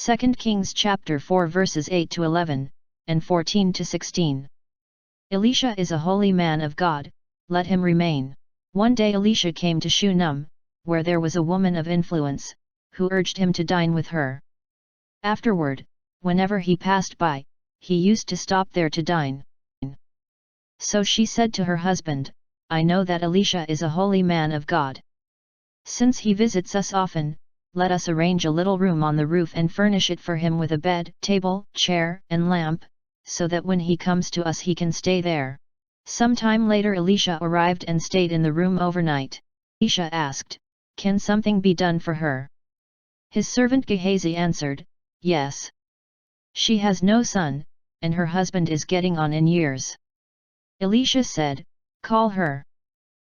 2 Kings chapter 4 verses 8 to 11, and 14 to 16. Elisha is a holy man of God, let him remain. One day Elisha came to Shunem, where there was a woman of influence, who urged him to dine with her. Afterward, whenever he passed by, he used to stop there to dine. So she said to her husband, I know that Elisha is a holy man of God. Since he visits us often, let us arrange a little room on the roof and furnish it for him with a bed, table, chair, and lamp, so that when he comes to us he can stay there. Some time later Elisha arrived and stayed in the room overnight. Elisha asked, Can something be done for her? His servant Gehazi answered, Yes. She has no son, and her husband is getting on in years. Elisha said, Call her.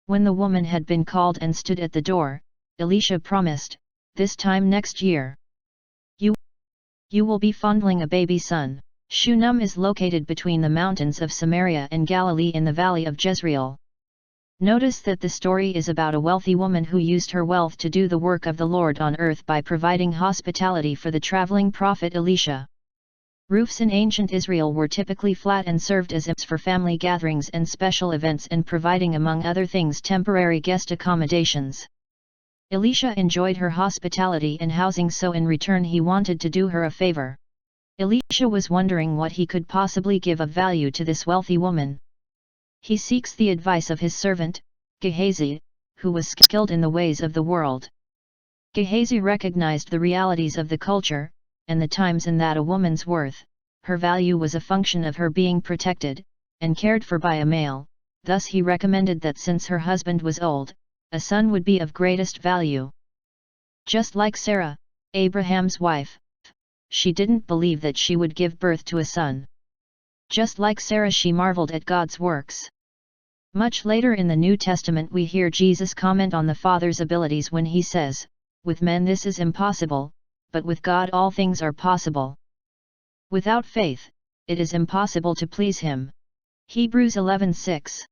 When the woman had been called and stood at the door, Elisha promised, This time next year, you will be fondling a baby son. Shunem is located between the mountains of Samaria and Galilee in the valley of Jezreel. Notice that the story is about a wealthy woman who used her wealth to do the work of the Lord on earth by providing hospitality for the traveling prophet Elisha. Roofs in ancient Israel were typically flat and served as inns for family gatherings and special events and providing among other things temporary guest accommodations. Elisha enjoyed her hospitality and housing, so in return he wanted to do her a favor. Elisha was wondering what he could possibly give of value to this wealthy woman. He seeks the advice of his servant, Gehazi, who was skilled in the ways of the world. Gehazi recognized the realities of the culture, and the times in that a woman's worth, her value was a function of her being protected, and cared for by a male, thus he recommended that since her husband was old, a son would be of greatest value. Just like Sarah, Abraham's wife, she didn't believe that she would give birth to a son. Just like Sarah, she marveled at God's works. Much later in the New Testament we hear Jesus comment on the Father's abilities when he says, With men this is impossible, but with God all things are possible. Without faith, it is impossible to please him. Hebrews 11:6